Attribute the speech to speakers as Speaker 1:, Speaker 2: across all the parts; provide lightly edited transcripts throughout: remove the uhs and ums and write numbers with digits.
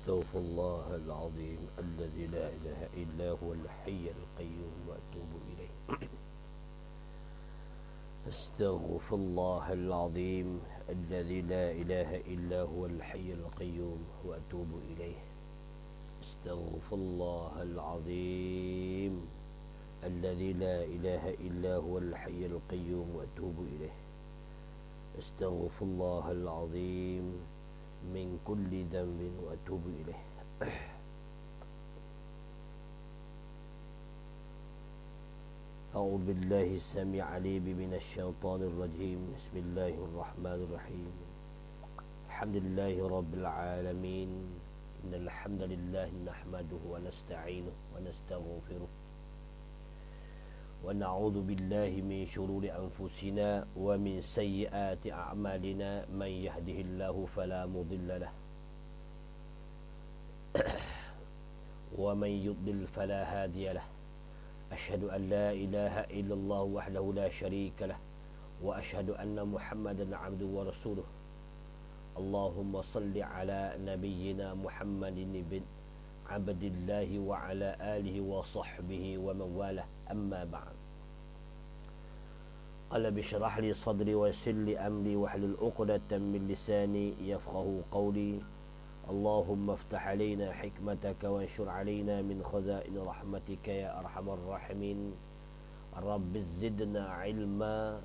Speaker 1: أستغفر الله العظيم الذي لا إله إلا هو الحي القيوم وأتوب إليه. أستغفر الله العظيم الذي لا إله إلا هو الحي القيوم وأتوب إليه. أستغفر الله العظيم الذي لا إله إلا هو الحي القيوم وأتوب إليه. أستغفر الله العظيم من كل ذنب وأتوب إليه. أعوذ بالله السميع العليم من الشيطان الرجيم. بسم الله الرحمن الرحيم. الحمد لله رب العالمين. إن الحمد لله نحمده ونستعينه ونستغفره ونعوذ بالله من شرور أنفسنا ومن سيئات أعمالنا. من يهده الله فلا مضل له ومن يضلل فلا هادي له. أشهد أن لا إله إلا الله وحده لا شريك له وأشهد أن محمدا عبده ورسوله. اللهم صل على نبينا محمد بن عبد الله وعلى آله وصحبه ومن والاه. أما بعد. قال بشرح لي صدري ويسر لي أمري واحلل عقدة من لساني يفقه قولي. اللهم افتح علينا حكمتك وانشر علينا من خزائن رحمتك يا أرحم الراحمين. رب زدنا علما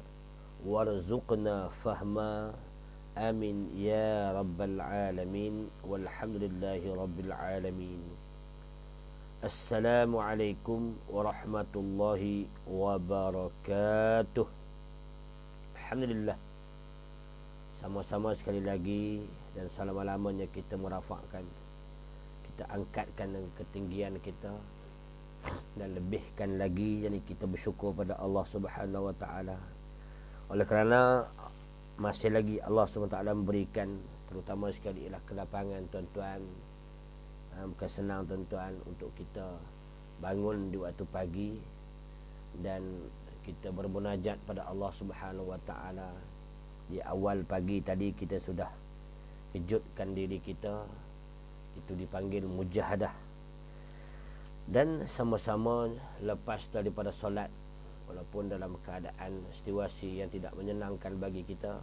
Speaker 1: وارزقنا فهما. آمين يا رب العالمين والحمد لله رب العالمين. Assalamualaikum warahmatullahi wabarakatuh. Alhamdulillah, sama-sama sekali lagi dan selama-lamanya kita merafakkan, kita angkatkan ketinggian kita dan lebihkan lagi, jadi kita bersyukur pada Allah Subhanahu wa taala. Oleh kerana masih lagi Allah Subhanahu wa taala memberikan, terutama sekali ialah kelapangan tuan-tuan. Bukan senang tuan-tuan untuk kita bangun di waktu pagi dan kita bermunajat pada Allah Subhanahu wa taala. Di awal pagi tadi kita sudah kejutkan diri kita, itu dipanggil mujahadah. Dan sama-sama lepas daripada solat, walaupun dalam keadaan situasi yang tidak menyenangkan bagi kita,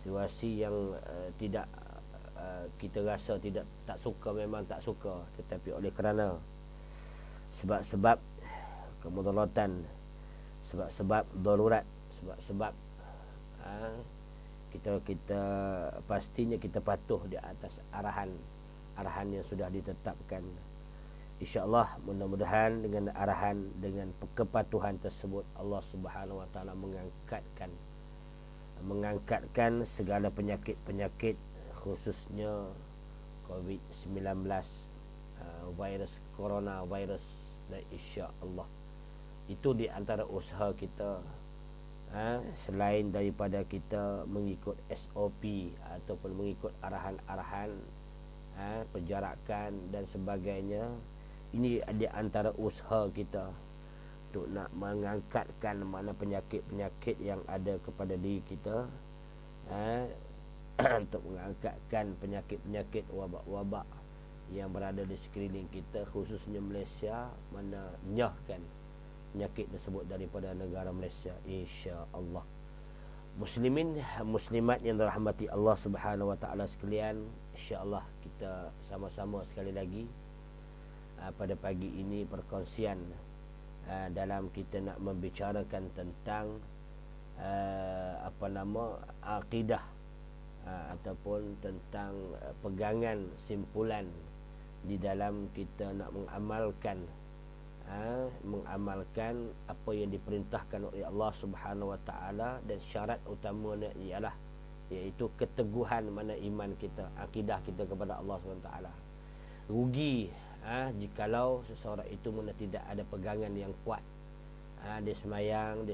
Speaker 1: situasi yang tidak kita rasa tak suka, memang tak suka, tetapi oleh kerana sebab-sebab kemudaratan, sebab-sebab darurat, sebab-sebab kita pastinya kita patuh di atas arahan yang sudah ditetapkan. InsyaAllah, mudah-mudahan dengan arahan, dengan kepatuhan tersebut, Allah Subhanahu wa taala mengangkatkan segala penyakit-penyakit, khususnya COVID-19, virus corona virus, dan insya-Allah itu di antara usaha kita, selain daripada kita mengikut SOP ataupun mengikut arahan-arahan penjarakan dan sebagainya. Ini di antara usaha kita untuk nak mengangkatkan mana penyakit-penyakit yang ada kepada diri kita, untuk mengangkatkan penyakit-penyakit, wabak-wabak yang berada di sekeliling kita, khususnya Malaysia, mana nyahkan penyakit tersebut daripada negara Malaysia, insya-Allah. Muslimin muslimat yang dirahmati Allah Subhanahu wa taala sekalian, insya-Allah kita sama-sama sekali lagi pada pagi ini perkongsian dalam kita nak membicarakan tentang akidah, ataupun tentang pegangan simpulan di dalam kita nak mengamalkan apa yang diperintahkan oleh Allah Subhanahu wa taala, dan syarat utamanya ialah iaitu keteguhan mana iman kita, akidah kita kepada Allah Subhanahu wa taala. Rugi jikalau seseorang itu mana tidak ada pegangan yang kuat. Dia semayang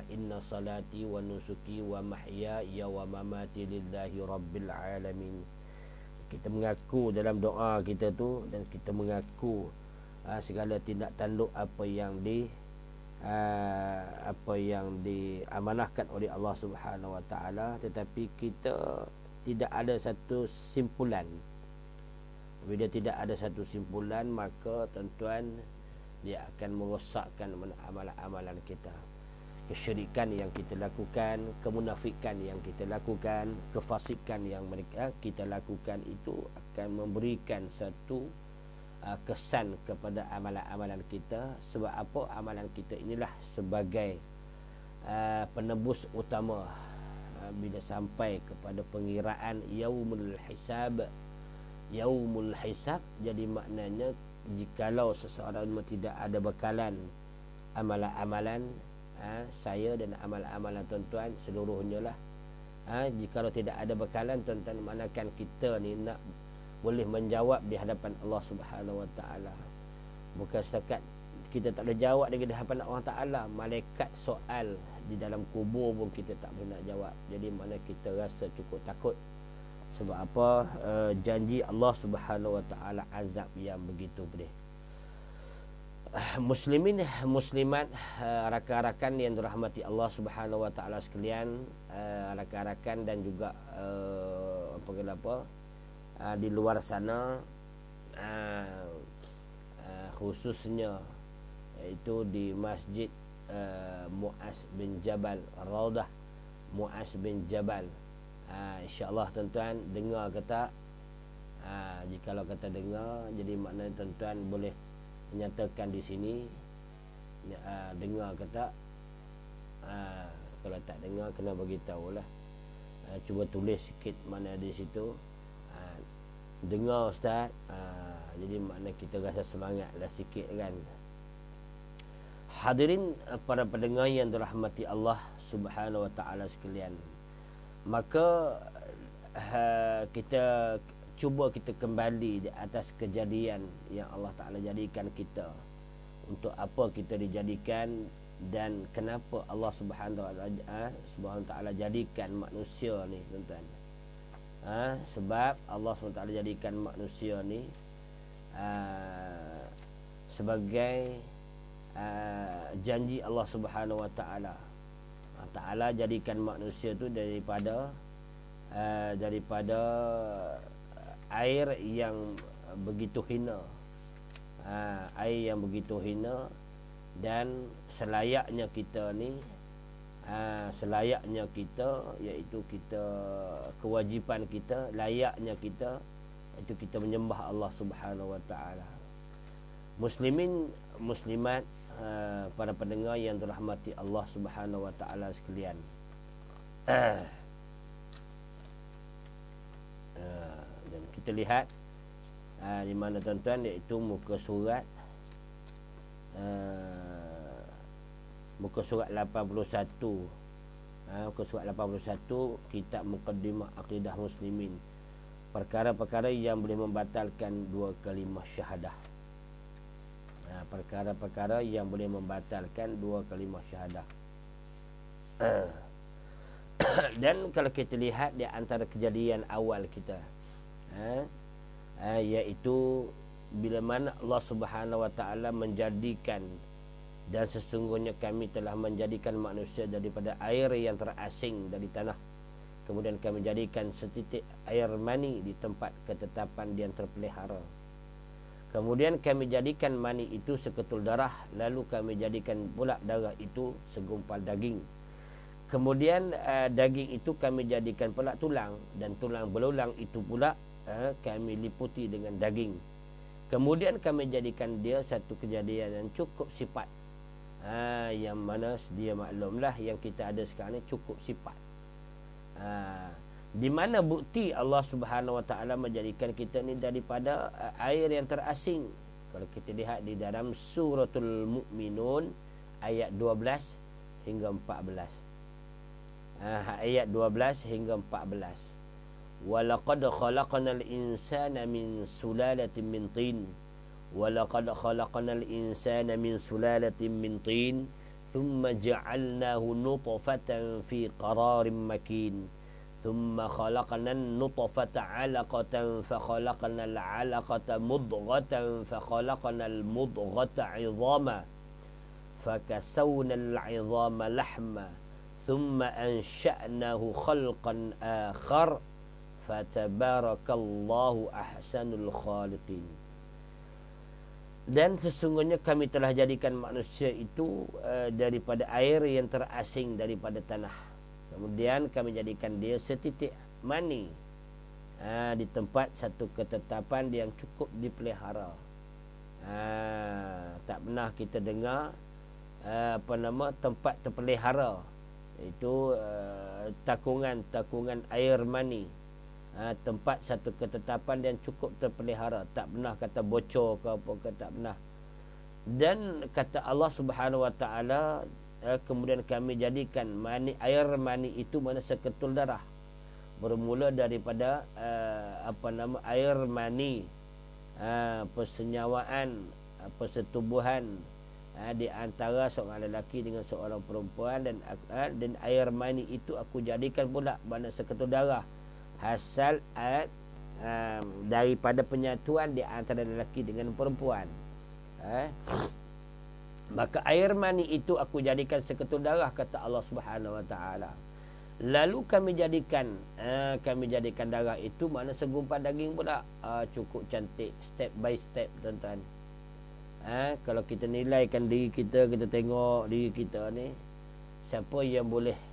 Speaker 1: inna salati wa nusuki wa mahyaya wa mamati lillahi rabbil alamin. Kita mengaku dalam doa kita tu, dan kita mengaku segala tindak tanduk apa yang diamanahkan oleh Allah Subhanahu wa taala, tetapi kita tidak ada satu simpulan Bila tidak ada satu simpulan, maka tuan-tuan, dia akan merosakkan amalan-amalan kita. Kesyirikan yang kita lakukan, kemunafikan yang kita lakukan, kefasikan yang mereka kita lakukan, itu akan memberikan satu kesan kepada amalan-amalan kita. Sebab apa? Amalan kita inilah sebagai penebus utama bila sampai kepada pengiraan yaumul hisab. Yaumul hisab, jadi maknanya jikalau seseorang tidak ada bekalan amalan-amalan saya dan amalan-amalan tuan-tuan seluruhnya lah, jikalau tidak ada bekalan tuan-tuan, manakan kita ni nak boleh menjawab di hadapan Allah Subhanahu Wa Taala. Bukan setakat kita tak boleh jawab lagi di hadapan Allah Taala, malaikat soal di dalam kubur pun kita tak boleh nak jawab. Jadi mana kita rasa cukup takut. Sebab apa? Janji Allah Subhanahu Wa Taala azab yang begitu pedih. Muslimin, muslimat, rakan-rakan yang dirahmati Allah Subhanahu Wa Taala sekalian, rakan-rakan dan juga di luar sana, khususnya iaitu di Masjid Muaz bin Jabal, Raudah Muaz bin Jabal. InsyaAllah tuan-tuan dengar ke tak? Jikalau kata dengar, jadi maknanya tuan-tuan boleh menyatakan di sini dengar ke tak. Kalau tak dengar, kena beritahu lah. Cuba tulis sikit mana di situ, dengar Ustaz. Jadi makna kita rasa semangat lah sikit kan. Hadirin para pendengar yang dirahmati Allah Subhanahu Wa Taala sekalian, maka kita cuba kita kembali di atas kejadian yang Allah Ta'ala jadikan kita. Untuk apa kita dijadikan dan kenapa Allah Subhanahu Wa Ta'ala jadikan manusia ni tuan-tuan. Sebab Allah SWT jadikan manusia ni sebagai janji Allah Subhanahu Wa Ta'ala. Ta'ala jadikan manusia tu daripada air yang begitu hina, air yang begitu hina, dan selayaknya kita ni, selayaknya kita, iaitu kita, kewajipan kita, layaknya kita, itu kita menyembah Allah Subhanahu Wa Ta'ala. Muslimin, muslimat, para pendengar yang dirahmati Allah Subhanahu Wa Ta'ala sekalian, dan kita lihat di mana tuan-tuan, iaitu muka surat 81, muka surat 81, kitab Muqaddimah Aqidah Muslimin, perkara-perkara yang boleh membatalkan dua kalimah syahadah. Perkara-perkara yang boleh membatalkan dua kalimah syahadah. Dan kalau kita lihat di antara kejadian awal kita, iaitu bila mana Allah Subhanahu Wa Ta'ala menjadikan, dan sesungguhnya kami telah menjadikan manusia daripada air yang terasing dari tanah, kemudian kami jadikan setitik air mani di tempat ketetapan yang terpelihara, kemudian kami jadikan mani itu seketul darah, lalu kami jadikan pula darah itu segumpal daging, kemudian daging itu kami jadikan pula tulang, dan tulang belulang itu pula kami liputi dengan daging, kemudian kami jadikan dia satu kejadian yang cukup sifat, yang mana sedia maklumlah yang kita ada sekarang ni cukup sifat. Di mana bukti Allah Subhanahu Wa Ta'ala menjadikan kita ni daripada air yang terasing? Kalau kita lihat di dalam suratul Mu'minun ayat 12 hingga 14. Ayat 12 hingga 14. Walaqad khalaqnal insana min sulalatin min tin. Walaqad khalaqnal insana min sulalatin min tin. Thumma ja'alnahu nutfatan fi qararin makin. ثم خلقنا النطفة علقة فخلقنا العلقة مضغة فخلقنا المضغة عظاما فكسونا العظام لحما ثم أنشأناه خلقا آخر fatabarakallahu ahsanul khaliqin. Dan sesungguhnya kami telah jadikan manusia itu daripada air yang terasing daripada tanah. Kemudian kami jadikan dia setitik mani di tempat satu ketetapan yang cukup dipelihara. Tak pernah kita dengar tempat terpelihara, itu takungan air mani. Tempat satu ketetapan yang cukup terpelihara, tak pernah kata bocor ke apa ke, tak pernah. Dan kata Allah Subhanahu Wa Taala, kemudian kami jadikan air mani itu mana seketul darah, bermula daripada air mani, persenyawaan, persetubuhan di antara seorang lelaki dengan seorang perempuan, dan air mani itu aku jadikan pula mana seketul darah hasil daripada penyatuan di antara lelaki dengan perempuan. Maka air mani itu aku jadikan seketul darah, kata Allah Subhanahu Wa Taala. Lalu kami jadikan darah itu mana segumpal daging pula. Cukup cantik, step by step, tuan-tuan. Kalau kita nilaikan diri kita, kita tengok diri kita ni, siapa yang boleh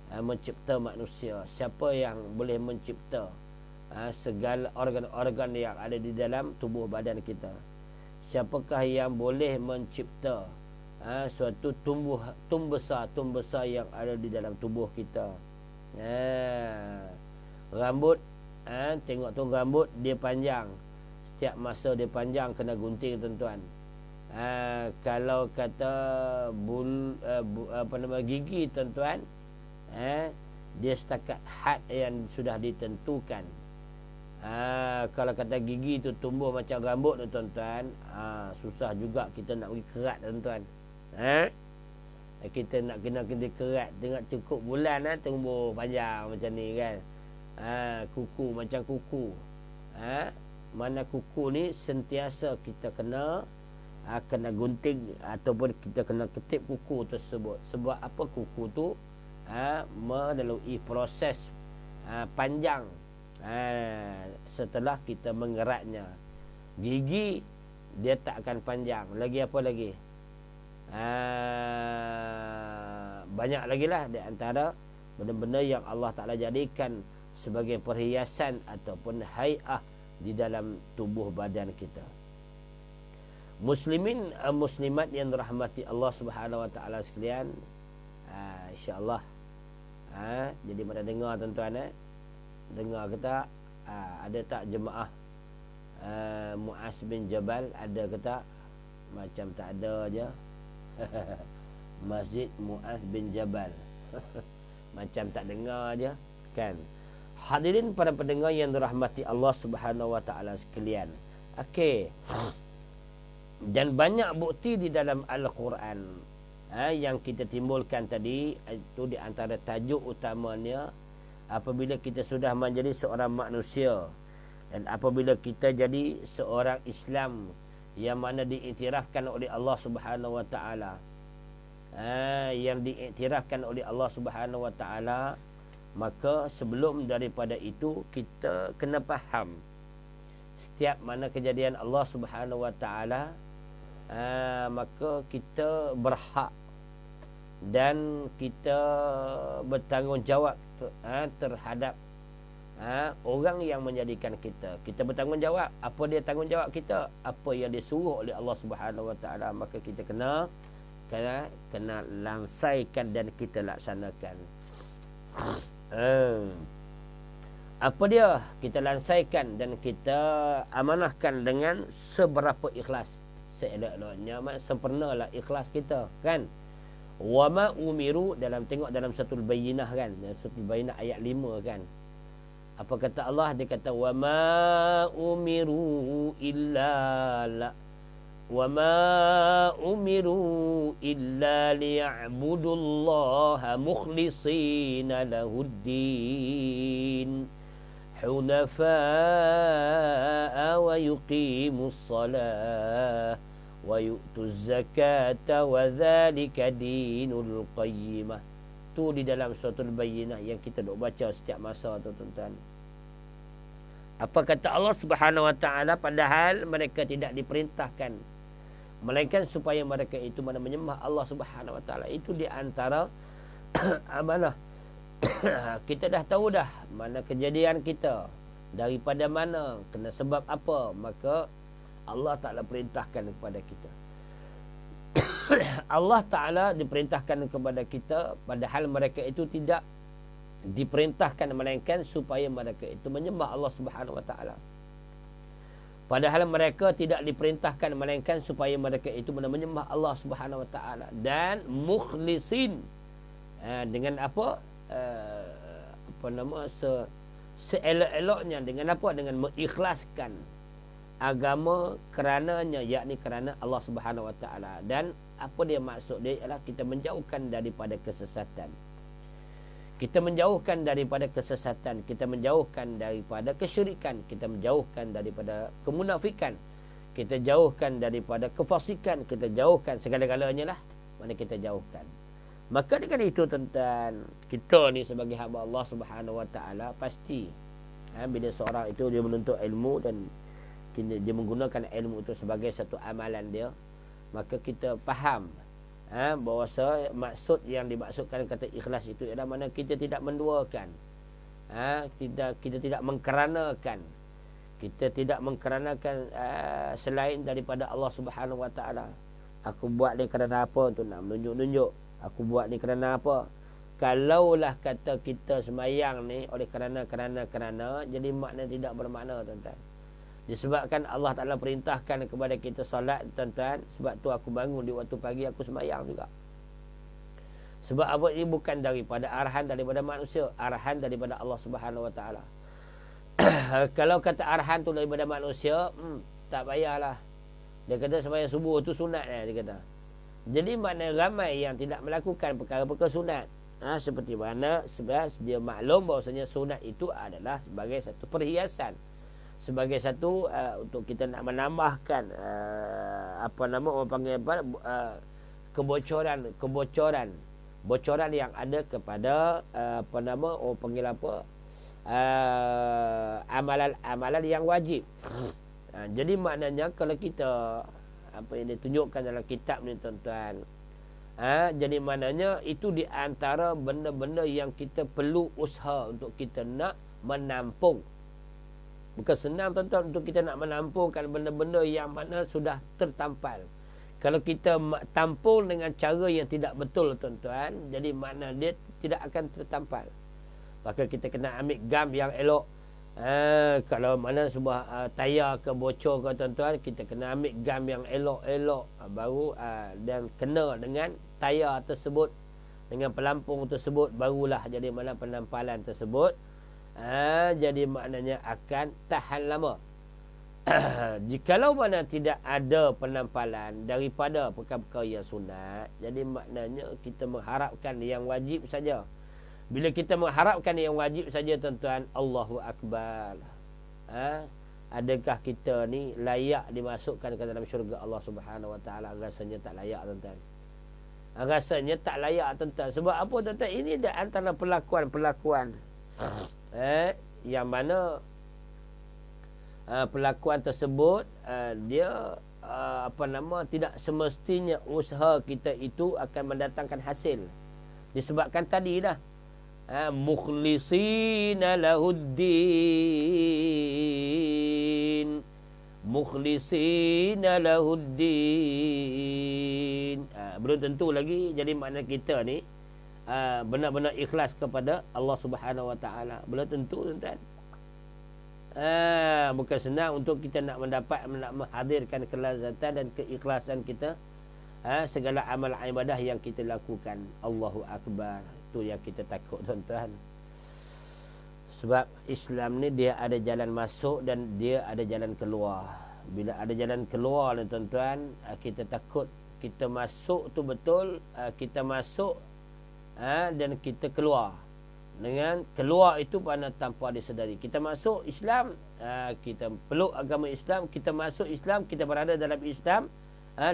Speaker 1: mencipta manusia, siapa yang boleh mencipta segala organ-organ yang ada di dalam tubuh badan kita, siapakah yang boleh mencipta suatu tumbuh besar yang ada di dalam tubuh kita. Rambut, tengok tu rambut dia panjang, setiap masa dia panjang kena gunting, tuan-tuan. Kalau kata gigi, tuan-tuan, dia setakat had yang sudah ditentukan. Kalau kata gigi tu tumbuh macam rambut tu, tuan-tuan, susah juga kita nak pergi kerat, tuan-tuan. Kita nak kena kerat, tengok cukup bulan tumbuh panjang macam ni kan. Kuku macam kuku. Mana kuku ni sentiasa kita kena gunting ataupun kita kena ketip kuku tersebut. Sebab apa? Kuku tu melalui proses panjang setelah kita mengeratnya. Gigi dia tak akan panjang. Lagi apa lagi? Banyak lagi lah di antara benda-benda yang Allah Ta'ala jadikan sebagai perhiasan ataupun hai'ah di dalam tubuh badan kita. Muslimin muslimat yang dirahmati Allah Subhanahu Wa Ta'ala sekalian, insya-Allah, jadi mana dengar, tuan-tuan, dengar ke tak? Ada tak jemaah Muaz bin Jabal? Ada ke tak? Macam tak ada je. Masjid Muaz bin Jabal. Macam tak dengar je kan. Hadirin para pendengar yang dirahmati Allah Subhanahu Wa Ta'ala sekalian. Okey. Dan banyak bukti di dalam Al-Quran yang kita timbulkan tadi, itu di antara tajuk utamanya. Apabila kita sudah menjadi seorang manusia dan apabila kita jadi seorang Islam yang mana diiktirafkan oleh Allah Subhanahu Wa Ta'ala, yang diiktirafkan oleh Allah Subhanahu Wa Ta'ala, maka sebelum daripada itu kita kena faham setiap mana kejadian Allah Subhanahu Wa Ta'ala, maka kita berhak dan kita bertanggungjawab terhadap orang yang menjadikan kita. Kita bertanggungjawab. Apa dia tanggungjawab kita? Apa yang disuruh oleh Allah Subhanahu Wa Ta'ala, maka kita kena langsaikan dan kita laksanakan. Apa dia? Kita langsaikan dan kita amanahkan dengan seberapa ikhlas. Seelok-eloknya, sempurnalah ikhlas kita kan. Wa ma umiru, tengok dalam suratul Bayyinah kan, suratul Bayyinah ayat 5 kan. Apa kata Allah? Dia kata wa ma umiru illa liya'budullaha mukhlishina lahuddin hunafa'a wa yuqimus salah wa yu'tuz zakata wa dzalika dinul qayyimah. Tu di dalam suratul Bayyinah yang kita dok baca setiap masa tu, tuan-tuan. Apa kata Allah Subhanahu Wa Taala, padahal mereka tidak diperintahkan, melainkan supaya mereka itu mana menyembah Allah Subhanahu Wa Taala. Itu di antara amanah. Kita dah tahu dah mana kejadian kita, daripada mana, kena sebab apa, maka Allah Ta'ala perintahkan kepada kita. Allah Ta'ala diperintahkan kepada kita, padahal mereka itu tidak diperintahkan, melainkan supaya mereka itu menyembah Allah Subhanahu Wa Ta'ala. Padahal mereka tidak diperintahkan, melainkan supaya mereka itu menyembah Allah Subhanahu Wa Ta'ala. Dan mukhlisin, dengan apa? Seelok-eloknya, dengan apa? Dengan mengikhlaskan agama kerananya, yakni kerana Allah Subhanahu Wa Taala. Dan apa dia maksud dia ialah kita menjauhkan daripada kesesatan. Kita menjauhkan daripada kesesatan, kita menjauhkan daripada kesyirikan, kita menjauhkan daripada kemunafikan, kita jauhkan daripada kefasikan, kita jauhkan segala-galanya lah, mana kita jauhkan. Maka dengan itu tuan-tuan, kita ni sebagai hamba Allah Subhanahu Wa Taala pasti bila seorang itu dia menuntut ilmu dan dia menggunakan ilmu itu sebagai satu amalan dia, maka kita faham bahawa maksud yang dimaksudkan kata ikhlas itu ialah mana kita tidak menduakan, kita tidak mengkeranakan, kita tidak mengkeranakan selain daripada Allah Subhanahu Wa Taala. Aku buat ni kerana apa? Untuk nak menunjuk-nunjuk. Aku buat ni kerana apa? Kalaulah kata kita semayang ni oleh kerana, jadi makna tidak bermakna tuan-tuan. Disebabkan Allah Ta'ala perintahkan kepada kita solat tuan-tuan, sebab tu aku bangun di waktu pagi, aku semayang juga. Sebab apa? Ini bukan daripada arahan daripada manusia, arahan daripada Allah Subhanahu Wa Ta'ala. Kalau kata arahan tu daripada manusia, tak payahlah. Dia kata semayang subuh tu sunat dia kata. Jadi makna ramai yang tidak melakukan perkara-perkara sunat. Seperti mana sebenarnya dia maklum bahawasanya sunat itu adalah sebagai satu perhiasan, sebagai satu untuk kita nak menambahkan orang panggil bocoran yang ada kepada orang panggil amalan yang wajib. Jadi maknanya kalau kita apa yang ditunjukkan dalam kitab ni tuan-tuan, jadi maknanya itu di antara benda-benda yang kita perlu usaha untuk kita nak menampung. Bukan senang tuan-tuan untuk kita nak menampungkan benda-benda yang mana sudah tertampal. Kalau kita tampung dengan cara yang tidak betul tuan-tuan, jadi makna dia tidak akan tertampal. Maka kita kena ambil gam yang elok. Kalau mana sebuah tayar ke bocor ke tuan-tuan, kita kena ambil gam yang elok-elok baru dan kena dengan tayar tersebut, dengan pelampung tersebut, barulah jadi mana penampalan tersebut jadi maknanya akan tahan lama. Jikalau mana tidak ada penampalan daripada perkara-perkara yang sunat, jadi maknanya kita mengharapkan yang wajib saja. Bila kita mengharapkan yang wajib saja tuan-tuan, Allahu Akbar, adakah kita ni layak dimasukkan ke dalam syurga Allah Subhanahu Wa Taala? Rasanya tak layak tuan-tuan. Rasanya tak layak tuan-tuan. Sebab apa tuan-tuan? Ini dah antara perlakuan-perlakuan yang mana perlakuan tersebut dia tidak semestinya usaha kita itu akan mendatangkan hasil. Disebabkan tadi dah mukhlisina lahuddin, mukhlisina lahuddin. Belum tentu lagi jadi makna kita ni benar-benar ikhlas kepada Allah Subhanahu Wa Taala. Belum tentu tuan-tuan. Bukan senang untuk kita nak menghadirkan kelazatan dan keikhlasan kita segala amal ibadah yang kita lakukan. Allahu Akbar. Itu yang kita takut tuan-tuan. Sebab Islam ni dia ada jalan masuk dan dia ada jalan keluar. Bila ada jalan keluar ni tuan-tuan, kita takut kita masuk tu betul, kita masuk dan kita keluar. Dengan keluar itu pada tanpa disedari. Kita masuk Islam, kita peluk agama Islam, kita masuk Islam, kita berada dalam Islam,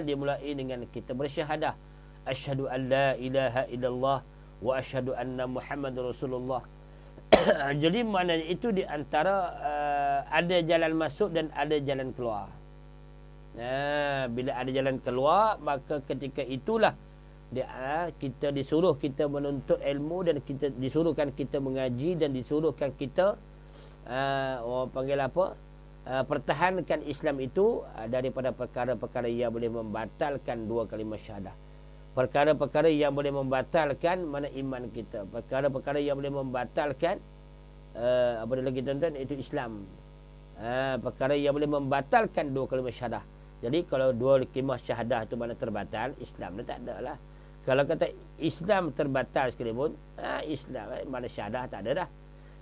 Speaker 1: dimulai dengan kita bersyahadah asyhadu an la ilaha illallah wa asyhadu anna Muhammadar Rasulullah. Jadi maknanya itu di antara ada jalan masuk dan ada jalan keluar. Bila ada jalan keluar, maka ketika itulah kita disuruh kita menuntut ilmu, dan kita disuruhkan kita mengaji, dan disuruhkan kita orang panggil apa, pertahankan Islam itu daripada perkara-perkara yang boleh membatalkan dua kalimah syahadah. Perkara-perkara yang boleh membatalkan mana iman kita, perkara-perkara yang boleh membatalkan apa lagi tuan-tuan, itu Islam. Perkara yang boleh membatalkan dua kalimah syahadah. Jadi kalau dua kalimah syahadah itu mana terbatal, Islam dah tak ada lah. Kalau kata Islam terbatal sekalipun, Islam mana syahadah tak ada dah.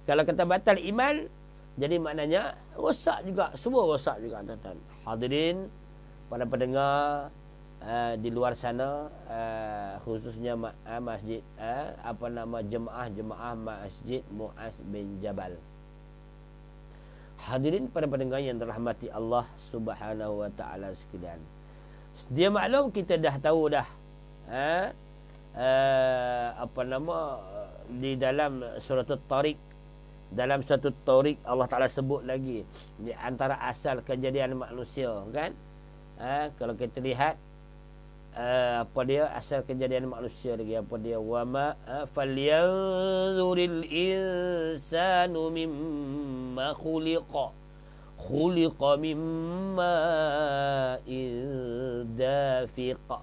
Speaker 1: Kalau kata batal iman, jadi maknanya rosak juga, semua rosak juga tuan-tuan. Hadirin, para pendengar di luar sana, khususnya masjid jemaah Masjid Muaz bin Jabal. Hadirin para pendengar yang dirahmati Allah Subhanahu wa taala sekalian. Dia maklum kita dah tahu dah di dalam surah At-Tariq, dalam satu Tariq Allah Taala sebut lagi di antara asal kejadian manusia kan. Kalau kita lihat apa dia asal kejadian manusia lagi, apa dia, wama falyanzuril insanu mimma khuliqa mimma dafiqa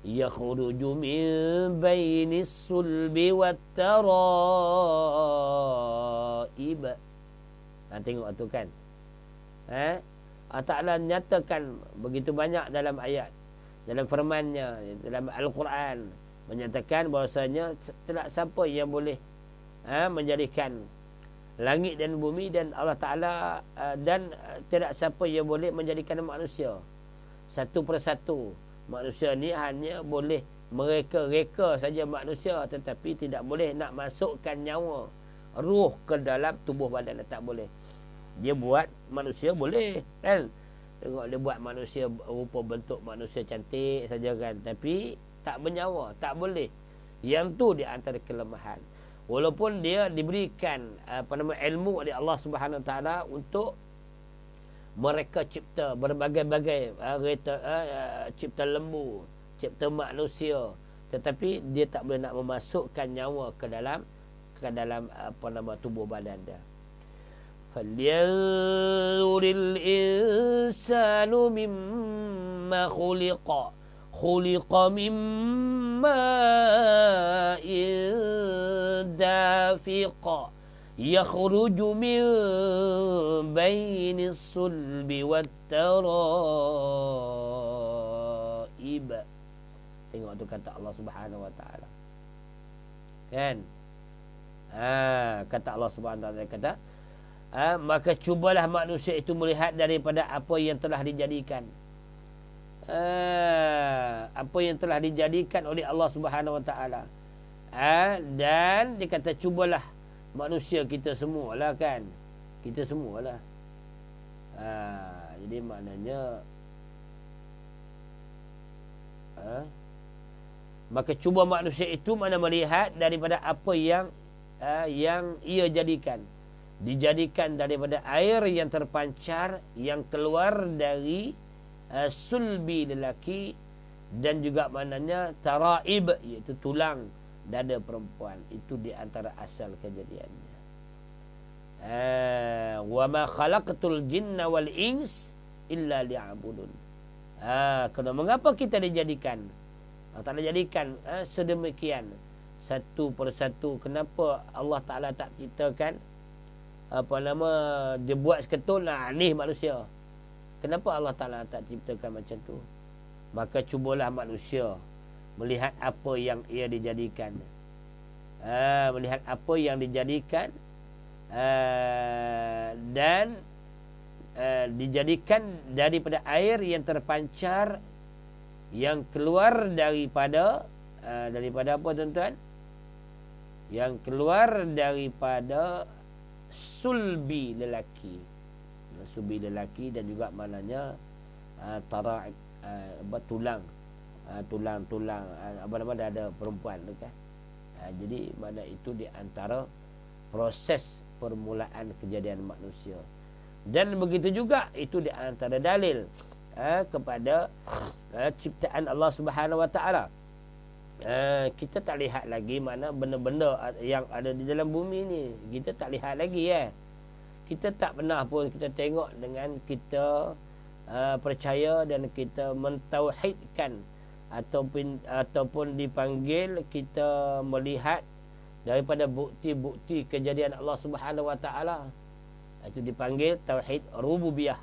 Speaker 1: yakhruju min bainis sulbi wat taraib. Tengok tu kan. Allah Ta'ala nyatakan begitu banyak dalam ayat, dalam firman-Nya, dalam Al-Quran, menyatakan bahawasanya tidak siapa yang boleh menjadikan langit dan bumi, dan Allah Ta'ala dan tidak siapa yang boleh menjadikan manusia satu persatu. Manusia ni hanya boleh mereka saja manusia, tetapi tidak boleh nak masukkan nyawa, ruh ke dalam tubuh badan, tak boleh. Dia buat manusia boleh kan, tengok dia buat manusia rupa bentuk manusia cantik saja kan, tapi tak bernyawa, tak boleh. Yang tu di antara kelemahan. Walaupun dia diberikan ilmu oleh Allah Subhanahu Wa Taala untuk mereka cipta berbagai-bagai cipta lembu, cipta manusia, tetapi dia tak boleh nak memasukkan nyawa ke dalam tubuh badan dia. Falyanzuril insanu mimma khuliqa mimma dafiqa yakhruju min bainis sulbi wat taraib. Tengok tu kata Allah Subhanahu Wa Taala kan. Kata Allah Subhanahu Wa Taala kata, maka cubalah manusia itu melihat daripada apa yang telah dijadikan, apa yang telah dijadikan oleh Allah Subhanahu Wa Taala. Dan dikata cubalah manusia kita semualah kan, kita semualah. Jadi maknanya maka cuba manusia itu mana melihat daripada apa yang ia dijadikan daripada air yang terpancar, yang keluar dari sulbi lelaki, dan juga maknanya taraib, iaitu tulang dada perempuan. Itu di antara asal kejadiannya. Wa ma khalaqtul jinna wal ins illa liya'budun. Kenapa mengapa kita dijadikan? Allah Ta'ala jadikan sedemikian satu persatu. Kenapa Allah Ta'ala tak ciptakan dia buat seketul ni manusia? Kenapa Allah Ta'ala tak ciptakan macam tu? Maka cubalah manusia melihat apa yang ia dijadikan, melihat apa yang dijadikan, dan dijadikan daripada air yang terpancar, yang keluar daripada apa tuan-tuan? Yang keluar daripada sulbi lelaki, dan juga maknanya tara'ib, tulang dada perempuan tu kan. Jadi mana itu di antara proses permulaan kejadian manusia. Dan begitu juga itu di antara dalil kepada ciptaan Allah Subhanahu Wa Taala. Kita tak lihat lagi mana benda-benda yang ada di dalam bumi ni. Kita tak lihat lagi Kita tak pernah pun kita tengok dengan kita percaya dan kita mentauhidkan ataupun dipanggil kita melihat daripada bukti-bukti kejadian Allah Subhanahu Wa Taala. Itu dipanggil tauhid rububiyah.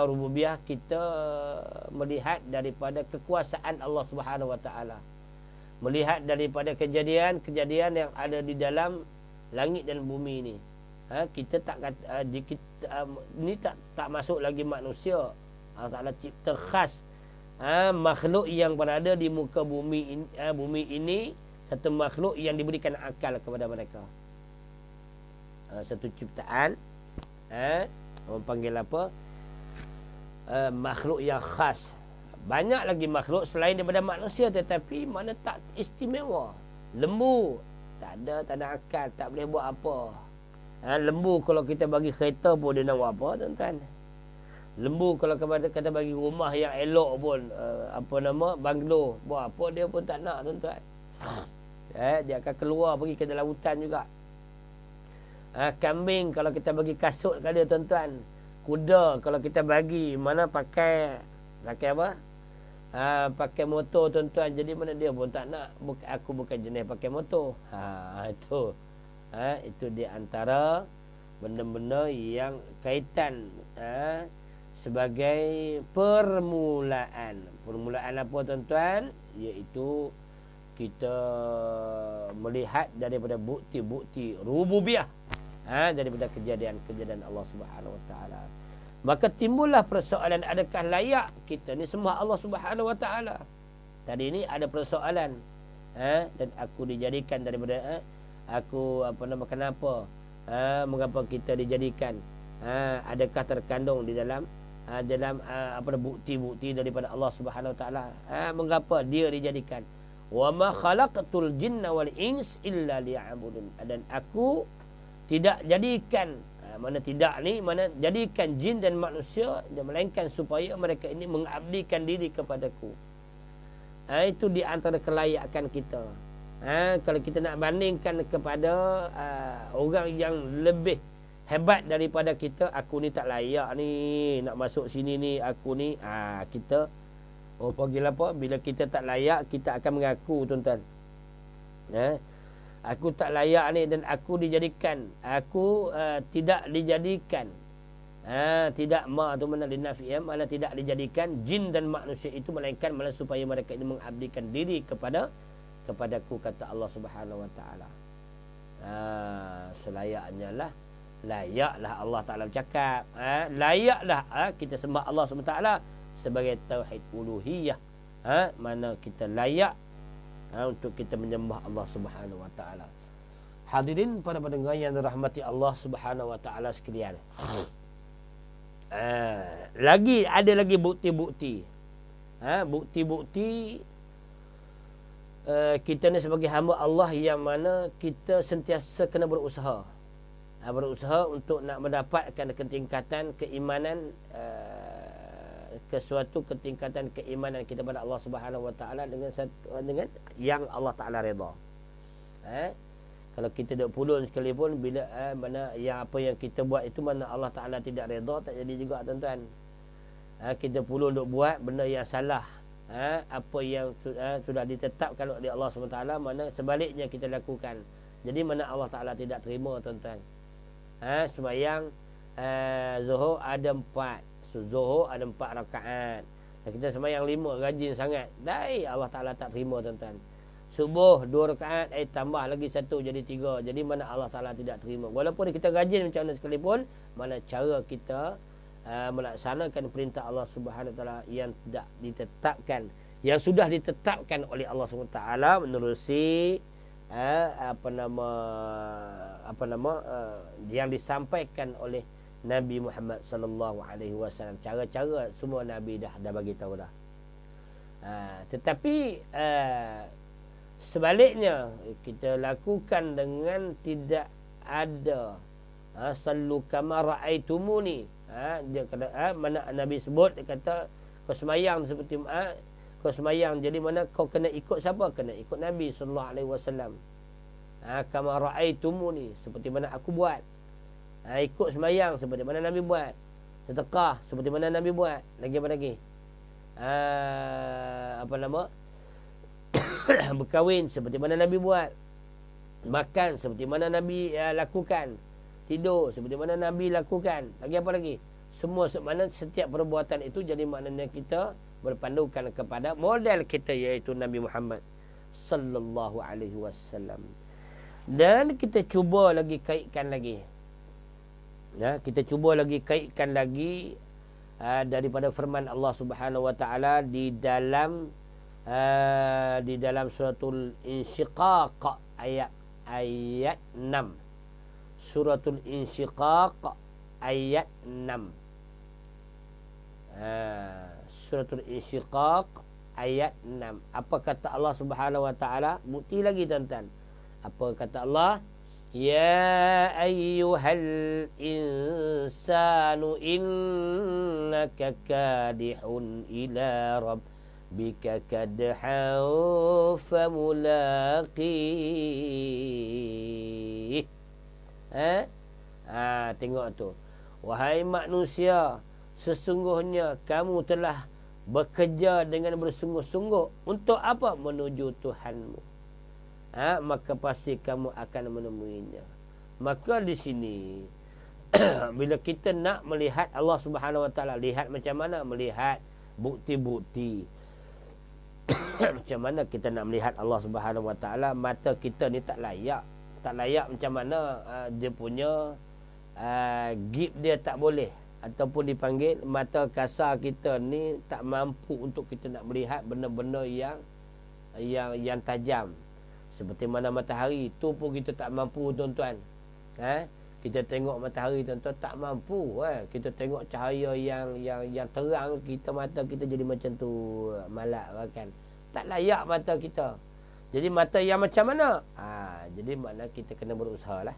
Speaker 1: Rububiyah kita melihat daripada kekuasaan Allah Subhanahu Wa Taala. Melihat daripada kejadian-kejadian yang ada di dalam langit dan bumi ini. Kita tak ni tak masuk lagi manusia. Allah Taala cipta khas makhluk yang berada di muka bumi ini satu makhluk yang diberikan akal kepada mereka. Satu ciptaan orang panggil apa? Makhluk yang khas. Banyak lagi makhluk selain daripada manusia, tetapi mana tak istimewa. Lembu tak ada akal, tak boleh buat apa. Lembu kalau kita bagi kereta pun dia nak buat apa, tuan-tuan? Lembu kalau kita bagi rumah yang elok pun, banglo, buat apa dia pun tak nak, tuan-tuan. Dia akan keluar pergi ke dalam hutan juga. Kambing kalau kita bagi kasut kat dia, tuan-tuan. Kuda kalau kita bagi mana pakai apa? Pakai motor, tuan-tuan. Jadi mana dia pun tak nak. Aku bukan jenis pakai motor. Itu. Itu di antara benda-benda yang kaitan sebagai permulaan. Permulaan apa, tuan-tuan? Iaitu kita melihat daripada bukti-bukti rububiyah, daripada kejadian-kejadian Allah Subhanahu Wa Taala. Maka timbullah persoalan, adakah layak kita ni sembah Allah Subhanahu Wa Taala? Tadi ni ada persoalan, dan aku dijadikan daripada kenapa? Mengapa kita dijadikan? Adakah terkandung di dalam bukti-bukti daripada Allah Subhanahu Wa Taala? Mengapa dia dijadikan? Wa ma khalaqatul jinna wal ins illa liya'budun. Dan aku tidak jadikan, mana jadikan jin dan manusia, melainkan supaya mereka ini mengabdikan diri kepadaku. Itu di antara kelayakan kita. Kalau kita nak bandingkan kepada orang yang lebih hebat daripada kita, aku ni tak layak ni nak masuk sini ni, aku ni kita panggil apa? Bila kita tak layak, kita akan mengaku, tuan-tuan. Aku tak layak ni dan aku dijadikan. Aku tidak dijadikan. Tidak tu mana linafi'ah, malah tidak dijadikan jin dan manusia itu, melainkan malah supaya mereka ini mengabdikan diri kepadaku, kata Allah Subhanahu Wa Taala. Selayaknya lah, layaklah Allah Taala bercakap. Layaklah kita sembah Allah Subhanahu Wa Taala sebagai tauhid uluhiyah. Mana kita layak untuk kita menyembah Allah Subhanahu Wa Taala. Hadirin para pendengar yang dirahmati Allah Subhanahu Wa Taala sekalian. Ada lagi bukti-bukti. Bukti-bukti kita ni sebagai hamba Allah yang mana kita sentiasa kena berusaha. Berusaha untuk nak mendapatkan ketingkatan keimanan, ke suatu ketingkatan keimanan kita pada Allah Subhanahu Wa Taala dengan yang Allah Taala redha. Kalau kita duk pulun sekalipun, bila mana yang apa yang kita buat itu mana Allah Taala tidak redha, tak jadi juga, tuan-tuan. Kita pulun duk buat benda yang salah, apa yang sudah ditetapkan oleh Allah Subhanahu Wa Taala, mana sebaliknya kita lakukan. Jadi mana Allah Taala tidak terima, tuan-tuan. Sembahyang Zuhur ada 4. Zuhur ada 4 rakaat. Kita sembahyang 5, rajin sangat. Allah Taala tak terima, tuan-tuan. Subuh 2 rakaat, tambah lagi 1 jadi 3. Jadi mana Allah Taala tidak terima. Walaupun kita rajin macam mana sekalipun, mana cara kita melaksanakan perintah Allah Subhanahu Wa Taala yang tidak ditetapkan, yang sudah ditetapkan oleh Allah Subhanahu Wa Taala menerusi yang disampaikan oleh Nabi Muhammad sallallahu alaihi wasallam. Cara-cara semua Nabi dah bagi tahu dah. Tetapi sebaliknya kita lakukan dengan tidak ada sallu kama ra'aitumuni. Dia kata mana Nabi sebut, dia kata kau semayang seperti kau semayang, jadi mana kau kena ikut siapa? Kena ikut Nabi sallallahu alaihi wasallam. Kama ra'aitumuni, seperti mana aku buat. Ikut semayang seperti mana Nabi buat. Sedekah seperti mana Nabi buat. Lagi apa lagi? Apa nama? Berkahwin seperti mana Nabi buat. Makan seperti mana Nabi lakukan. Tidur seperti mana Nabi lakukan. Lagi apa lagi? Semua mana setiap perbuatan itu jadi maknanya kita berpandukan kepada model kita, iaitu Nabi Muhammad sallallahu alaihi wasallam. Dan kita cuba lagi kaitkan lagi. Kita cuba lagi kaitkan lagi daripada firman Allah Subhanahu wa taala di dalam suratul Insyiqaq ayat 6. Suratul Insyiqaq ayat 6. Suratul Insyiqaq ayat 6. Apa kata Allah Subhanahu wa taala? Bukti lagi tuan-tuan. Apa kata Allah? Ya ayyuhal insanu innaka kadihun ila rabbika kadhan famulaqih. Tengok tu. Wahai manusia, sesungguhnya kamu telah bekerja dengan bersungguh-sungguh untuk apa? Menuju Tuhanmu. Maka pasti kamu akan menemuinya. Maka di sini bila kita nak melihat Allah Subhanahu wa taala, lihat macam mana? Melihat bukti-bukti. Macam mana kita nak melihat Allah Subhanahu wa taala? Mata kita ni tak layak. Tak layak macam mana dia punya gip dia tak boleh, ataupun dipanggil mata kasar kita ni tak mampu untuk kita nak melihat benda-benda yang tajam. Seperti mana matahari tu pun kita tak mampu tuan-tuan. Kita tengok matahari tuan-tuan tak mampu. Kita tengok cahaya yang terang, kita mata kita jadi macam tu, malak kan. Tak layak mata kita. Jadi mata yang macam mana? Jadi makna kita kena berusahalah.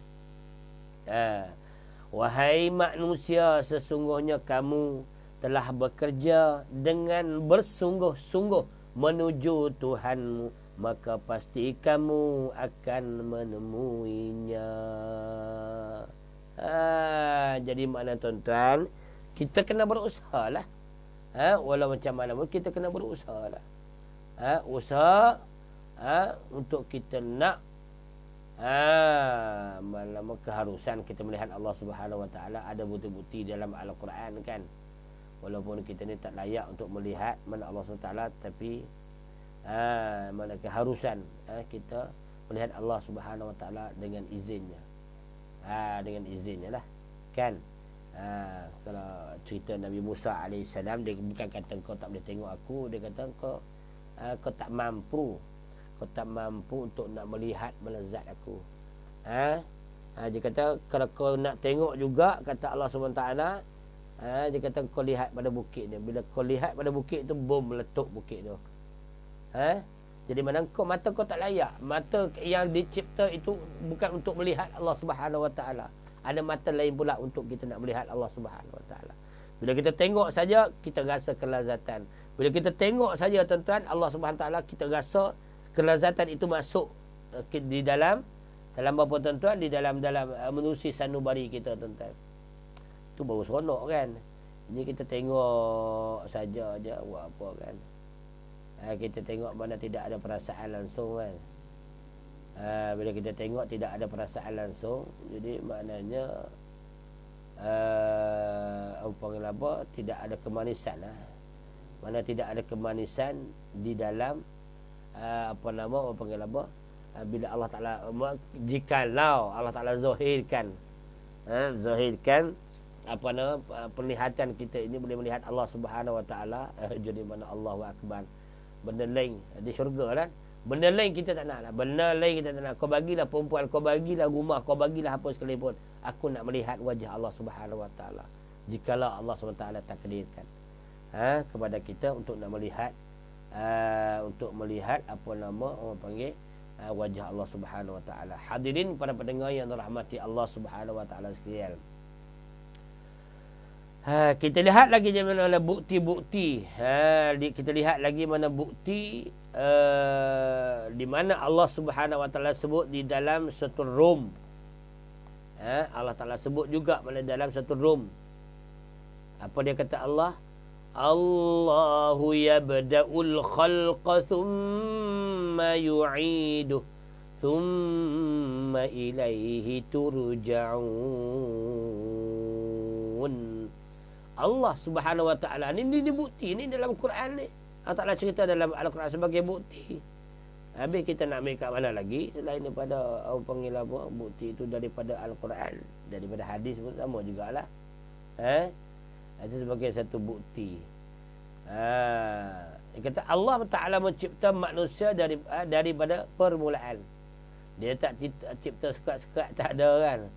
Speaker 1: Wahai manusia, sesungguhnya kamu telah bekerja dengan bersungguh-sungguh menuju Tuhanmu, maka pasti kamu akan menemuinya. Jadi makna tuan-tuan, kita kena berusahalah. Walau macam mana pun kita kena berusahalah. Usaha untuk kita nak malam keharusan kita melihat Allah Subhanahu wa taala. Ada bukti-bukti dalam Al-Quran kan. Walaupun kita ni tak layak untuk melihat mana Allah Subhanahu wa taala, tapi mana keharusan kita melihat Allah Subhanahu wa taala dengan izinnya. Dengan izinnya lah kan. Kalau cerita Nabi Musa alaihissalam, dia bukan kata kau tak boleh tengok aku, dia kata kau tak mampu. Kau tak mampu untuk nak melihat melezat aku. Dia kata kalau kau nak tengok juga, kata Allah Subhanahu wa taala, dia kata kau lihat pada bukit dia. Bila kau lihat pada bukit tu, bom meletup bukit tu. Jadi mana mata kau tak layak. Mata yang dicipta itu bukan untuk melihat Allah Subhanahu wa taala. Ada mata lain pula untuk kita nak melihat Allah Subhanahu wa taala. Bila kita tengok saja, kita rasa kelazatan. Bila kita tengok saja tuan-tuan, Allah Subhanahu wa taala, kita rasa kelazatan itu masuk di dalam apa tuan-tuan? Di dalam menerusi sanubari kita tuan-tuan. Itu baru seronok kan. Ini kita tengok saja aja buat apa kan. Kita tengok mana tidak ada perasaan langsung kan. Bila kita tengok tidak ada perasaan langsung, jadi maknanya apa, tidak ada kemanisan lah. Mana tidak ada kemanisan di dalam bila Allah Ta'ala, jikalau Allah Ta'ala zahirkan penglihatan kita ini boleh melihat Allah Subhanahu wa taala, jadi mana Allahu akbar. Benda lain di syurga kan. Benda lain kita tak nak lah. Benda lain kita tak nak. Kau bagilah perempuan, kau bagilah rumah, kau bagilah apa sekalipun. Aku nak melihat wajah Allah Subhanahu wa taala. Jikalau Allah Subhanahu wa taala takdirkan kepada kita untuk nak melihat apa nama orang panggil wajah Allah Subhanahu wa taala. Hadirin para pendengar yang dirahmati Allah Subhanahu wa taala sekalian. Kita lihat lagi mana bukti-bukti. Kita lihat lagi mana bukti di mana Allah Subhanahu wa taala sebut di dalam surah Rum. Allah Taala sebut juga mana dalam surah Rum. Apa dia kata Allah? Allahu yabda'ul khalqa thumma yu'iduh thumma ilaihi turja'un. Allah Subhanahu wa taala ni bukti ni dalam Quran ni. Allah Taala cerita dalam Al-Quran sebagai bukti. Habis kita nak ambil kat mana lagi selain daripada panggil apa bukti itu daripada Al-Quran, daripada hadis pun sama jugalah. Itu sebagai satu bukti. Dia kata Allah Taala mencipta manusia daripada permulaan. Dia tak cipta sekat-sekat, tak ada kan.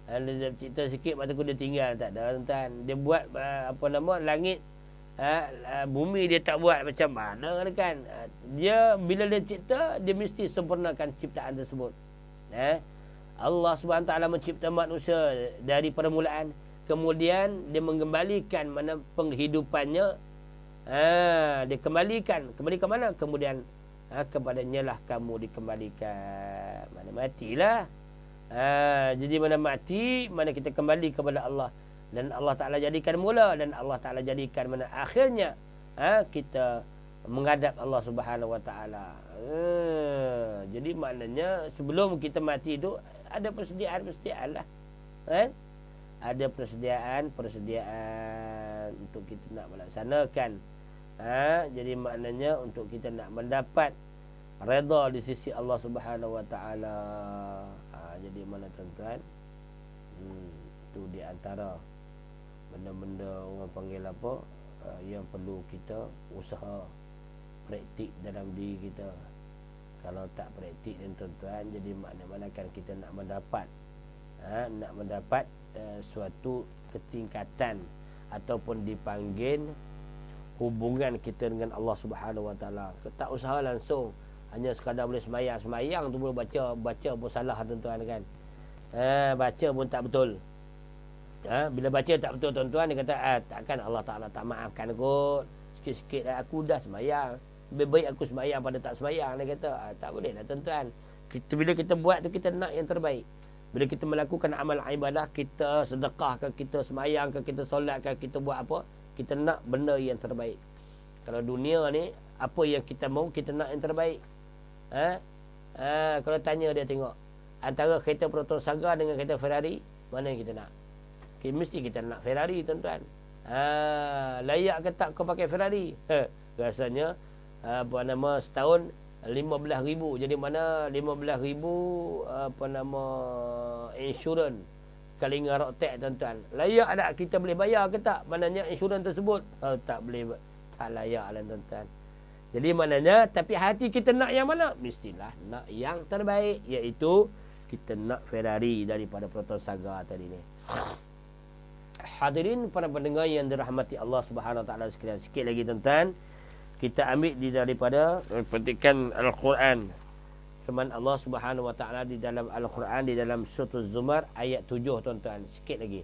Speaker 1: Dia cipta sikit lepas tu dia tinggal, tak ada tuan. Dia buat langit, bumi dia tak buat macam mana kan. Dia bila dia cipta, dia mesti sempurnakan ciptaan tersebut. Allah Subhanahu taala mencipta manusia dari permulaan, kemudian dia mengembalikan mana penghidupannya. Dia kembali ke mana? Kemudian kepadanya lah kamu dikembalikan. Mana matilah. Jadi mana mati, mana kita kembali kepada Allah. Dan Allah Ta'ala jadikan mula, dan Allah Ta'ala jadikan mana akhirnya kita menghadap Allah Subhanahu Wa Ta'ala. Jadi maknanya sebelum kita mati itu ada persediaan lah. Ada persediaan untuk kita nak melaksanakan. Jadi maknanya untuk kita nak mendapat redha di sisi Allah Subhanahu Wa Ta'ala. Jadi mana tuan-tuan, itu di antara benda-benda orang panggil apa, yang perlu kita usaha praktik dalam diri kita. Kalau tak praktik dan tuan-tuan, jadi mana-mana kan kita nak mendapat suatu ketingkatan ataupun dipanggil hubungan kita dengan Allah Subhanahu Wa Ta'ala. Tak usaha langsung, hanya sekadar boleh semayang tu boleh baca pun salah tuan-tuan kan. Baca pun tak betul. Bila baca tak betul tuan-tuan, dia kata takkan Allah Ta'ala tak maafkan kot. Sikit-sikit aku dah semayang, lebih baik aku semayang pada tak semayang. Dia kata tak boleh lah tuan-tuan. Bila kita buat tu, kita nak yang terbaik. Bila kita melakukan amal ibadah, kita sedekah ke, kita semayang ke, kita solat ke, kita buat apa, kita nak benda yang terbaik. Kalau dunia ni, apa yang kita mahu, kita nak yang terbaik. Kalau tanya dia tengok, antara kereta Proton Saga dengan kereta Ferrari, mana yang kita nak? Mesti kita nak Ferrari tuan-tuan. Layak ke tak kau pakai Ferrari? Rasanya setahun 15,000. Jadi mana 15,000 insurans kali dengan road tax tuan-tuan. Layak tak kita boleh bayar ke tak? Maknanya insurans tersebut tak boleh, tak layak lah tuan-tuan. Jadi maknanya, tapi hati kita nak yang mana? Mestilah nak yang terbaik, iaitu kita nak Ferrari daripada Proton Saga tadi ni. Hadirin para pendengar yang dirahmati Allah Subhanahu Wa Taala sekalian, sikit lagi tuan-tuan, kita ambil daripada petikan Al-Quran. Firman Allah Subhanahu Wa Taala di dalam Al-Quran, di dalam surah Az-Zumar ayat 7 tuan-tuan. Sikit lagi.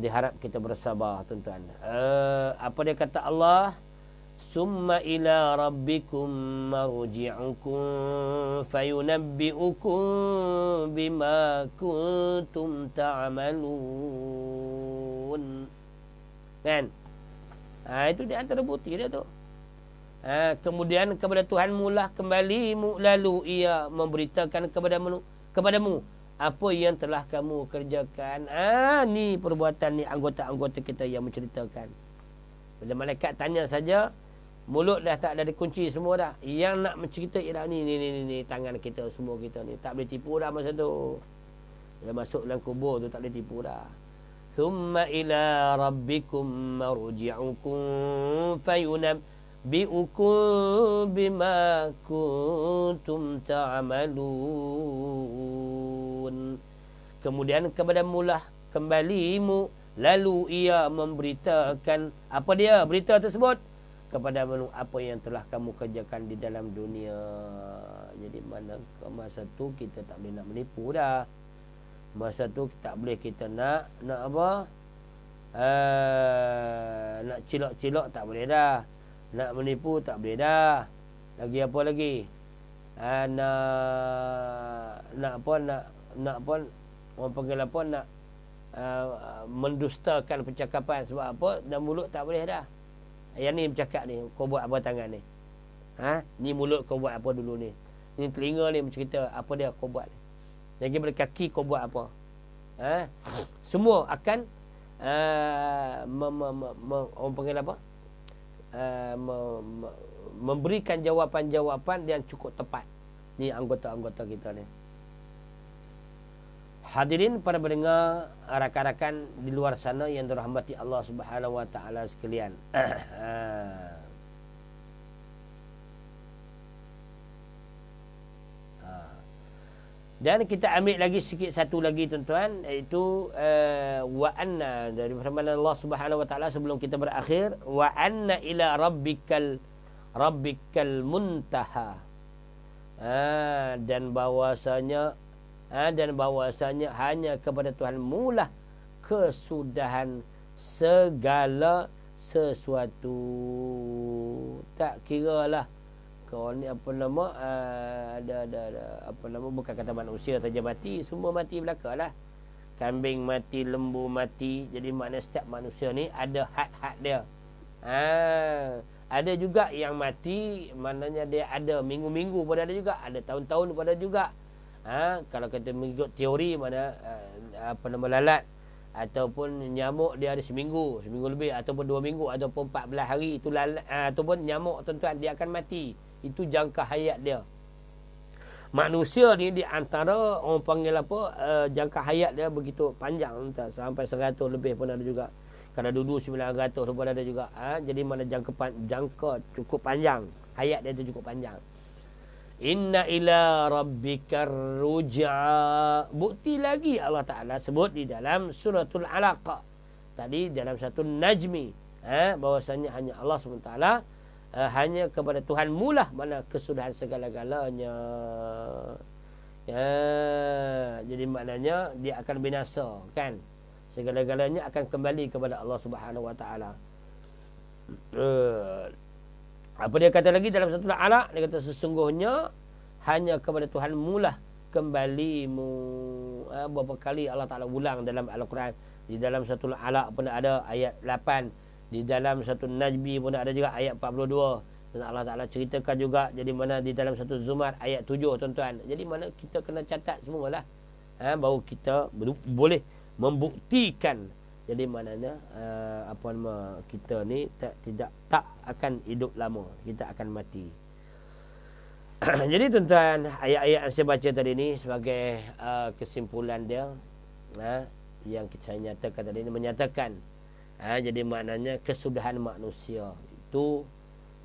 Speaker 1: Diharap kita bersabar tuan-tuan. Apa dia kata Allah? Summa ila rabbikum marji'ukum fayunabbi'ukum bima kuntum ta'malun. Kan? Itu di antara bukti dia tu. Kemudian kepada Tuhanmu lah kembalimu, lalu ia memberitakan kepadamu apa yang telah kamu kerjakan. Ni perbuatan ni anggota-anggota kita yang menceritakan. Bila malaikat tanya saja, mulut dah tak ada dikunci semua dah. Yang nak mencerita ialah ni tangan kita, semua kita ni. Tak boleh tipu dah masa tu. Bila masuk dalam kubur tu tak boleh tipu dah. Thumma ila rabbikum marji'ukum fayunabbi'ukum bima kuntum ta'malun. Kemudian kepadamu lah kembalimu, lalu ia memberitakan apa dia berita tersebut kepada apa yang telah kamu kerjakan di dalam dunia. Jadi mana ke masa tu kita tak boleh nak menipu dah. Masa tu tak boleh kita nak apa? Nak cilok-cilok tak boleh dah. Nak menipu tak boleh dah. Lagi apa lagi? Nak apa orang panggil apa, nak mendustakan percakapan. Sebab apa? Dan mulut tak boleh dah. Yang ni bercakap ni, kau buat apa tangan ni? Ni mulut kau buat apa dulu ni? Ni telinga ni bercerita apa dia kau buat ni. Lagi pada kaki kau buat apa? Semua akan orang panggil apa? Memberikan jawapan-jawapan yang cukup tepat. Ni anggota-anggota kita ni. Hadirin para pendengar, rakan-rakan di luar sana yang dirahmati Allah Subhanahu wa taala sekalian. Dan kita ambil lagi satu lagi tuan-tuan, iaitu wa anna, dari firman Allah Subhanahu wa taala sebelum kita berakhir, wa anna ila rabbikal muntaha. Dan bahwasanya hanya kepada Tuhan mulah kesudahan segala sesuatu. Tak kiralah kau ni apa nama, ada apa nama, bukan kata manusia saja mati, semua mati belakalah. Kambing mati, lembu mati. Jadi makna setiap manusia ni ada had-had dia. Ada juga yang mati, maknanya dia ada minggu-minggu pun ada juga, ada tahun-tahun pun ada juga. Kalau kita mengikut teori mana apa nama lalat ataupun nyamuk, dia ada seminggu lebih, ataupun 2 minggu, ataupun 14 hari, itu lalat ataupun nyamuk tuan-tuan, dia akan mati. Itu jangka hayat dia. Manusia ni di antara orang panggil apa, jangka hayat dia begitu panjang tuan, sampai 100 lebih pun ada juga. Kalau dulu 900 pun ada juga. Jadi mana jangka cukup panjang, hayat dia tu cukup panjang. Inna ila rabbikar ruj'a. Bukti lagi Allah Ta'ala sebut di dalam suratul Alaq tadi, dalam satu Najmi, bahwasanya hanya Allah SWT, hanya kepada Tuhan mulah mana kesudahan segala-galanya. Jadi maknanya dia akan binasa, kan? Segala-galanya akan kembali kepada Allah Subhanahu Wa Ta'ala. Apa dia kata lagi dalam satu Alaq? Dia kata sesungguhnya hanya kepada Tuhan mulah kembalimu. Berapa kali Allah Ta'ala ulang dalam Al-Quran. Di dalam satu Alaq pun ada ayat 8. Di dalam satu Najmi pun ada juga ayat 42. Dan Allah Ta'ala ceritakan juga, jadi mana di dalam satu Zumar ayat 7 tuan-tuan. Jadi mana kita kena catat semualah, baru kita boleh membuktikan. Jadi maknanya apa nama, kita ni tak akan hidup lama, kita akan mati. Jadi tuan-tuan, ayat-ayat yang saya baca tadi ni sebagai kesimpulan dia, yang saya nyatakan tadi ni menyatakan, jadi maknanya kesudahan manusia itu,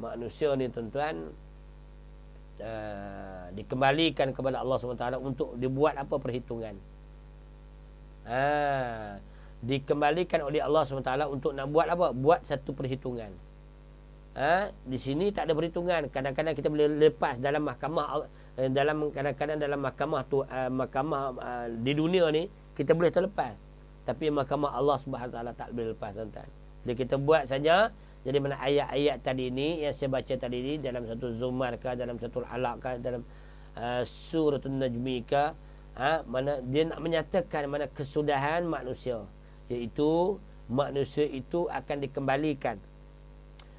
Speaker 1: manusia ni tuan-tuan dikembalikan kepada Allah SWT untuk dibuat apa, perhitungan. Dikembalikan oleh Allah SWT untuk nak buat apa? Buat satu perhitungan. Di sini tak ada perhitungan. Kadang-kadang kita boleh lepas dalam mahkamah, kadang-kadang dalam mahkamah tu, mahkamah di dunia ni kita boleh terlepas. Tapi mahkamah Allah SWT tak boleh lepas, tuan-tuan. Jadi kita buat saja. Jadi mana ayat-ayat tadi ni yang saya baca tadi ni, dalam satu Zumar ke, dalam satu Alaq ke, dalam suratul Najmi ke, mana dia nak menyatakan mana kesudahan manusia, iaitu manusia itu akan dikembalikan.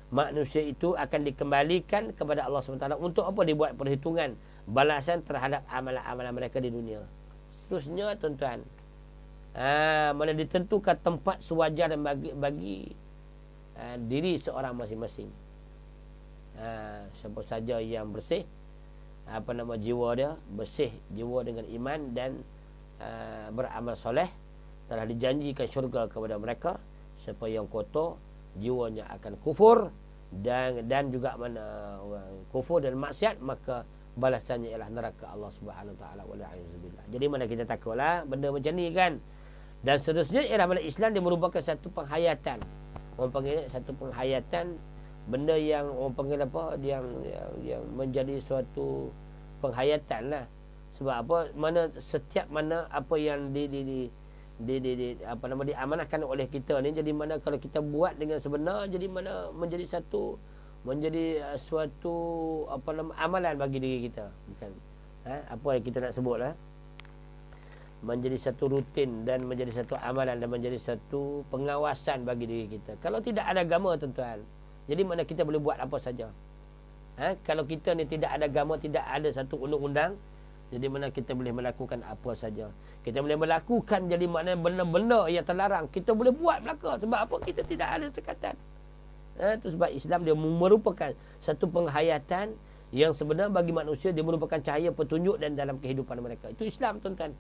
Speaker 1: Manusia itu akan dikembalikan kepada Allah SWT untuk apa? Dibuat perhitungan balasan terhadap amalan-amalan mereka di dunia. Seterusnya tuan-tuan, mana ditentukan tempat sewajar dan bagi diri seorang masing-masing. Siapa saja yang bersih, apa nama, jiwa dia bersih, jiwa dengan iman dan beramal soleh, telah dijanjikan syurga kepada mereka. Siapa yang kotor, jiwanya akan kufur dan juga mana kufur dan maksiat, maka balasannya ialah neraka Allah Subhanahu Wa Taala. Wala'iyzubillah. Jadi mana kita takutlah benda macam ni, kan? Dan seterusnya ialah mana Islam dia merupakan satu penghayatan. Orang panggil satu penghayatan, benda yang orang panggil apa, yang menjadi suatu penghayatan lah. Sebab apa? Mana apa yang diamanahkan oleh kita ni, jadi mana kalau kita buat dengan sebenar, jadi mana menjadi suatu amalan bagi diri kita, bukan apa yang kita nak sebut lah, menjadi satu rutin dan menjadi satu amalan dan menjadi satu pengawasan bagi diri kita. Kalau tidak ada agama, tuan-tuan, jadi mana kita boleh buat apa saja. Kalau kita ni tidak ada agama, tidak ada satu undang-undang, jadi mana kita boleh melakukan apa saja. Kita boleh melakukan, jadi mana benda-benda yang terlarang kita boleh buat belaka. Sebab apa? Kita tidak ada sekatan. Itu sebab Islam dia merupakan satu penghayatan yang sebenar bagi manusia. Dia merupakan cahaya petunjuk dan dalam kehidupan mereka. Itu Islam, tuan-tuan.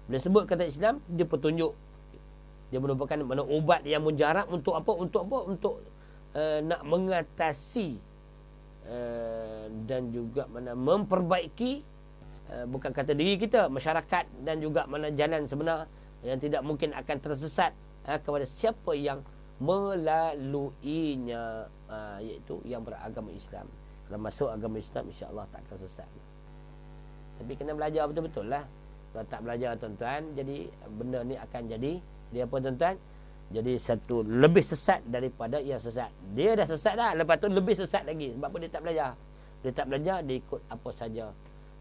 Speaker 1: Bila sebut kata Islam, dia petunjuk. Dia merupakan mana ubat yang mujarab untuk apa? Untuk nak mengatasi dan juga mana memperbaiki, bukan kata diri kita, masyarakat, dan juga mana jalan sebenar yang tidak mungkin akan tersesat kepada siapa yang melaluinya, iaitu yang beragama Islam. Kalau masuk agama Islam, insya-Allah tak akan sesat. Tapi kena belajar betul-betul lah. Kalau tak belajar, tuan-tuan, jadi benda ni akan jadi dia apa, tuan-tuan? Jadi satu lebih sesat daripada yang sesat. Dia dah sesat dah, lepas tu lebih sesat lagi. Sebab apa? Dia tak belajar. Dia tak belajar, dia ikut apa saja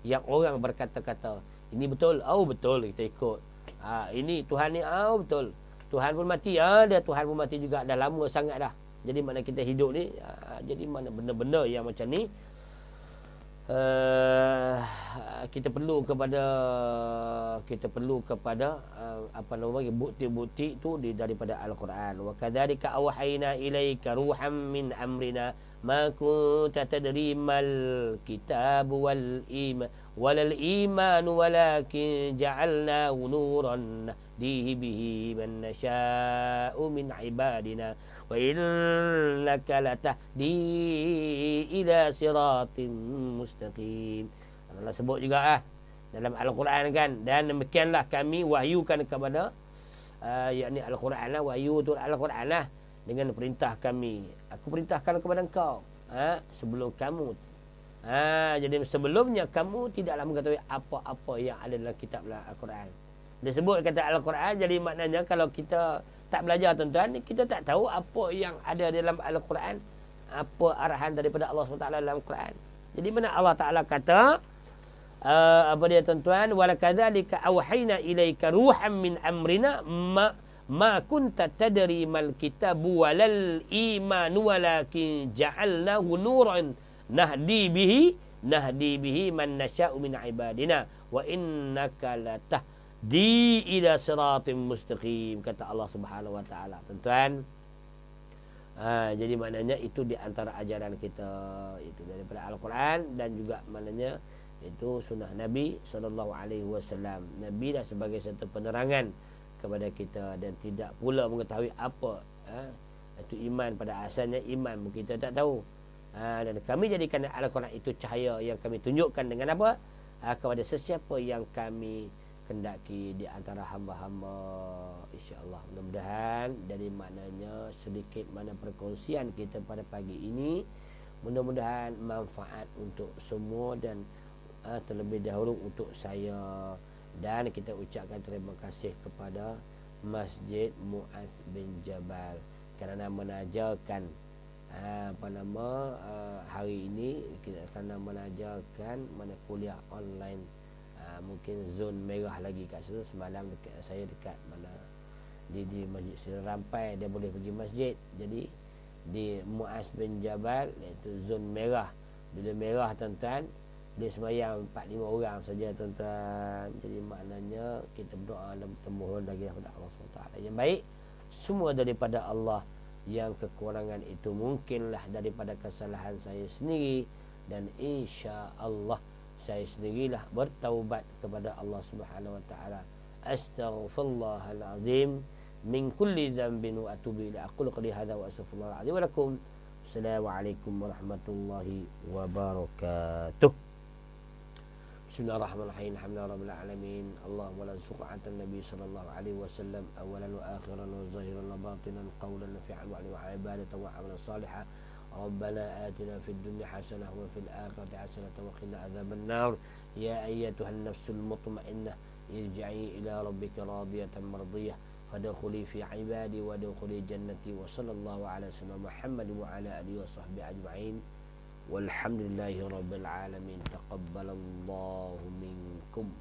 Speaker 1: yang orang berkata-kata. Ini betul, betul, kita ikut. Ini Tuhan ni, betul. Tuhan pun mati, dia Tuhan pun mati juga, dah lama sangat dah. Jadi mana kita hidup ni, jadi mana benda-benda yang macam ni, kita perlu kepada bukti-bukti itu daripada Al-Quran. Wa kadzalika awhayna ilaika ruham min amrina ma kunta tadri mal kitab wal iman walakin ja'alnahu nuran nahdi bihi man nasha'u min ibadina wa innaka latahdi ila siratin mustaqim. Allah sebut juga dalam Al-Quran kan, dan demikianlah kami wahyukan kepada yakni Al-Quran lah, wahyu tu Al-Quran lah, dengan perintah kami. Aku perintahkan kepada engkau sebelum kamu. Jadi sebelumnya kamu tidaklah mengetahui apa-apa yang ada dalam kitab Al-Quran. Dia sebut kata Al-Quran, jadi maknanya kalau kita tak belajar, tuan-tuan, kita tak tahu apa yang ada dalam Al-Quran, apa arahan daripada Allah SWT dalam Al-Quran. Jadi mana Allah Ta'ala kata, apa dia, tuan-tuan? Walakadzalika awhayna ilaika ruham min amrina ma kunta tadri mal kitabu walal imanu walakin ja'alnahu nuran nahdi bihi man nasha'u min ibadina wa innaka latahdi ila siratim mustaqim, kata Allah Subhanahu wa taala. Tuan-tuan, jadi maknanya itu di antara ajaran kita, itu daripada Al-Quran dan juga maknanya itu sunnah Nabi SAW. Nabi dah sebagai satu penerangan kepada kita, dan tidak pula mengetahui apa itu iman. Pada asalnya iman kita tak tahu, dan kami jadikan Al-Quran itu cahaya yang kami tunjukkan dengan apa, kepada sesiapa yang kami kendaki di antara hamba-hamba. InsyaAllah, mudah-mudahan dari maknanya sedikit mana perkongsian kita pada pagi ini, mudah-mudahan manfaat untuk semua, dan terlebih dahulu untuk saya. Dan kita ucapkan terima kasih kepada Masjid Mu'adz bin Jabal kerana menajarkan hari ini kita akan menajarkan mana kuliah online. Mungkin zon merah lagi kat situ. Semalam saya dekat mana di Masjid Seri Rampai, dia boleh pergi masjid. Jadi di Mu'adz bin Jabal, iaitu zon merah. Bila merah, tuan-tuan, dia sembahyang 4-5 orang saja, tuan-tuan. Jadi maknanya kita berdoa dan bermohon lagi kepada Allah SWT yang baik. Semua daripada Allah, yang kekurangan itu mungkinlah daripada kesalahan saya sendiri, dan insya-Allah saya sendirilah bertaubat kepada Allah Subhanahu wa taala. Astaghfirullahal azim min kulli dhanbin wa atubu ilaihi. Aqulu qali hadza wa astaghfirullahal azim wa lakum. Assalamualaikum warahmatullahi wabarakatuh. Bismillahirrahmanirrahim. Alhamdulillahirabbil alamin. Allahumma la suqatan nabi sallallahu alaihi wasallam awalan wa akhiran wa zahiran wa batinan qawlan nafi'an wa ibadatan wa amalan salihah. ربنا آتنا في الدنيا حسنة وفي الآخرة حسنة وقنا عذاب النار. يا أيتها النفس المطمئنة ارجعي إلى ربك راضية مرضية فادخلي في عبادي وادخلي جنتي. وصلى الله على سيدنا محمد وعلى آله وصحبه أجمعين والحمد لله رب العالمين. تقبل الله منكم.